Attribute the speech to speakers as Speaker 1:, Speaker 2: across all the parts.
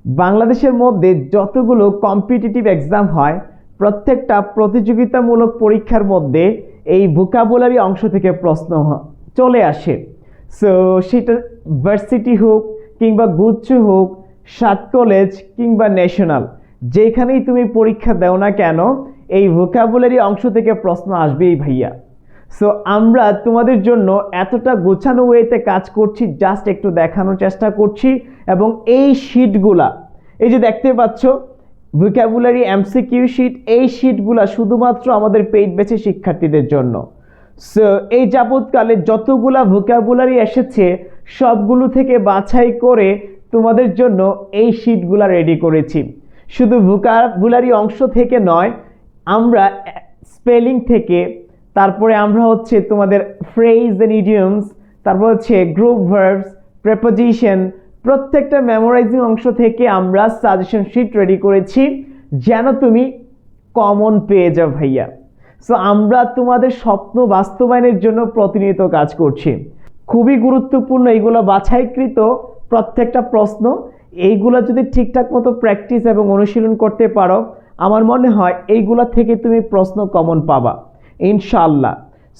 Speaker 1: বাংলাদেশের মধ্যে যতগুলো কম্পিটিটিভ এক্সাম হয় প্রত্যেকটা প্রতিযোগিতামূলক পরীক্ষার মধ্যে এই ভোকাবুলারি অংশ থেকে প্রশ্ন চলে আসে। সো সেটা ভার্সিটি হোক কিংবা গুচ্ছ হোক, সাত কলেজ কিংবা ন্যাশনাল, যেখানেই তুমি পরীক্ষা দাও না কেন এই ভোকাবুলারি অংশ থেকে প্রশ্ন আসবেই ভাইয়া। সো আমরা তোমাদের জন্য এতটা গোছানো ওয়েতে কাজ করছি, জাস্ট একটু দেখানোর চেষ্টা করছি। এবং এই শিটগুলা, এই যে দেখতে পাচ্ছ ভোকাবুলারি এমসিকিউ শিট, এই শিটগুলা শুধুমাত্র আমাদের পেইড ব্যাচের শিক্ষার্থীদের জন্য। সো এই যাবৎকালে যতগুলা ভোকাবুলারি এসেছে সবগুলো থেকে বাছাই করে তোমাদের জন্য এই শিটগুলা রেডি করেছি। শুধু ভোকাবুলারি অংশ থেকে নয়, আমরা স্পেলিং থেকে, তারপরে আমরা হচ্ছে তোমাদের ফ্রেজ এন্ড ইডিয়মস, তারপর হচ্ছে গ্রুপ ভার্বস, প্রেপোজিশন, প্রত্যেকটা মেমোরাইজিং অংশ থেকে আমরা সাজেশন শিট রেডি করেছি যেন তুমি কমন পেয়ে যাও ভাইয়া। সো আমরা তোমাদের স্বপ্ন বাস্তবায়নের জন্য প্রতিনিয়ত কাজ করছি। খুবই গুরুত্বপূর্ণ এইগুলো বাছাইকৃত প্রত্যেকটা প্রশ্ন, এইগুলো যদি ঠিকঠাক মতো প্র্যাকটিস এবং অনুশীলন করতে পারো, আমার মনে হয় এইগুলা থেকে তুমি প্রশ্ন কমন পাবা ইনশাআল্লাহ।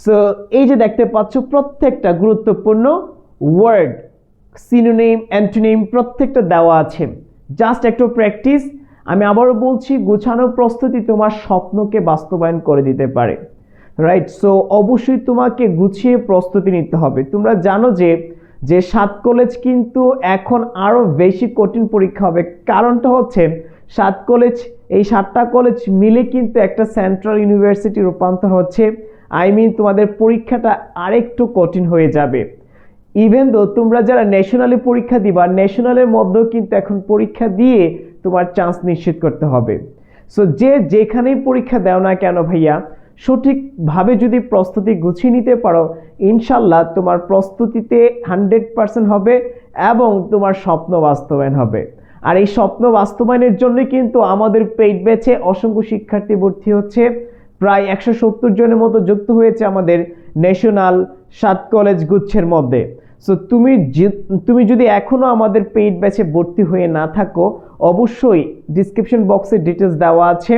Speaker 1: সো এই যে দেখতে পাচ্ছ প্রত্যেকটা গুরুত্বপূর্ণ ওয়ার্ড, সিনোনিম, অ্যান্টোনিম প্রত্যেকটা দেওয়া আছে, জাস্ট একটু প্র্যাকটিস। আমি আবারও বলছি, গোছানো প্রস্তুতি তোমার স্বপ্নকে বাস্তবায়ন করে দিতে পারে, রাইট? সো অবশ্যই তোমাকে গুছিয়ে প্রস্তুতি নিতে হবে। তোমরা জানো যে সাত কলেজ কিন্তু এখন আরও বেশি কঠিন পরীক্ষা হবে। কারণটা হচ্ছে সাত কলেজ, এই 7টা কলেজ মিলে কিন্তু একটা সেন্ট্রাল ইউনিভার্সিটি রূপান্তর হচ্ছে। তোমাদের পরীক্ষাটা আরেকটু কঠিন হয়ে যাবে। ইভেন দো তোমরা যারা ন্যাশনালি পরীক্ষা দিবা, ন্যাশনালের মধ্যেও কিন্তু এখন পরীক্ষা দিয়ে তোমার চান্স নিশ্চিত করতে হবে। সো যেখানেই পরীক্ষা দাও না কেন ভাইয়া, সঠিকভাবে যদি প্রস্তুতি গুছিয়ে নিতে পারো, ইনশাল্লাহ তোমার প্রস্তুতিতে 100% হবে এবং তোমার স্বপ্ন বাস্তবায়ন হবে। আর এই স্বপ্ন বাস্তবায়নের জন্য কিন্তু আমাদের পেইড ব্যাচে অসংখ্য শিক্ষার্থী ভর্তি হচ্ছে। প্রায় 170 জনের মতো যুক্ত হয়েছে আমাদের ন্যাশনাল 7 কলেজ গুচ্ছের মধ্যে। সো তুমি যদি এখনো আমাদের পেইড ব্যাচে ভর্তি হয়ে না থাকো, অবশ্যই ডিসক্রিপশন বক্সে ডিটেলস দেওয়া আছে,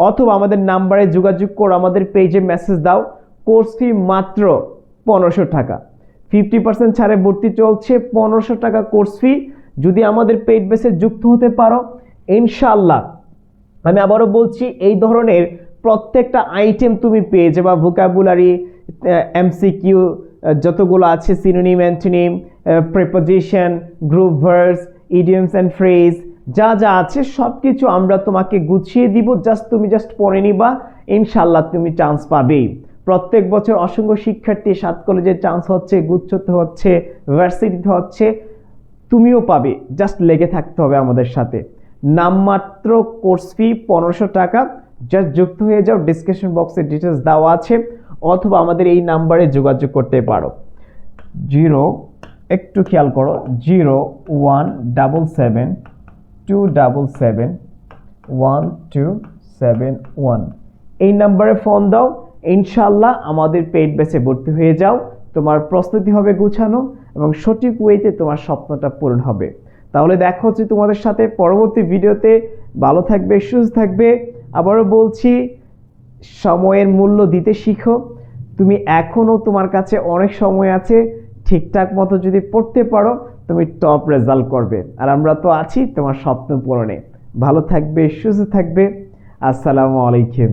Speaker 1: অথবা আমাদের নাম্বারে যোগাযোগ করো, আমাদের পেজে মেসেজ দাও। কোর্স ফি মাত্র 1500 টাকা, 50% ছাড়ে ভর্তি চলছে। 1500 টাকা কোর্স ফি। যদি আমাদের পেইড ব্যাচে যুক্ত হতে পারো, ইনশাআল্লাহ আমি আবারও বলছি, এই ধরনের প্রত্যেকটা আইটেম তুমি পেয়ে যাবা। ভোকাবুলারি, এমসিকিউ যতগুলো আছে, synonym, antonym, preposition, group verbs, idioms and phrase, যা যা আছে সব কিছু আমরা তোমাকে গুছিয়ে দিব। তুমি জাস্ট পড়ে নিবা, ইনশাআল্লাহ তুমি চান্স পাবেই। প্রত্যেক বছর অসংখ্য শিক্ষার্থী 7 কলেজের চান্স হচ্ছে, গুচ্ছতে হচ্ছে, ভার্সিটিতে হচ্ছে, তুমিও পাবে। জাস্ট লেগে থাকতে হবে আমাদের সাথে। নামমাত্র কোর্স ফি 1500 টাকা। জাস্ট যুক্ত হয়ে যাও, ডিসক্রিপশন বক্সে ডিটেলস দেওয়া আছে, অথবা আমাদের এই নাম্বারে যোগাযোগ করতে পারো। একটু খেয়াল করো, 0177277171 এই নাম্বারে ফোন দাও। ইনশাআল্লাহ আমাদের পেইড ব্যাচে ভর্তি হয়ে যাও। তোমার প্রস্তুতি হবে গুছানো এবং সঠিক ওয়েতে তোমার স্বপ্নটা পূরণ হবে। তাহলে দেখা হচ্ছে তোমাদের সাথে পরবর্তী ভিডিওতে। ভালো থাকবে, সুস্থ থাকবে। আবারও বলছি, সময়ের মূল্য দিতে শিখো। তুমি এখনো, তোমার কাছে অনেক সময় আছে। ঠিকঠাক মতো যদি পড়তে পারো, তুমি টপ রেজাল্ট করবে। আর আমরা তো আছি তোমার স্বপ্ন পূরণে। ভালো থাকবে, সুস্থ থাকবে। আসসালামু আলাইকুম।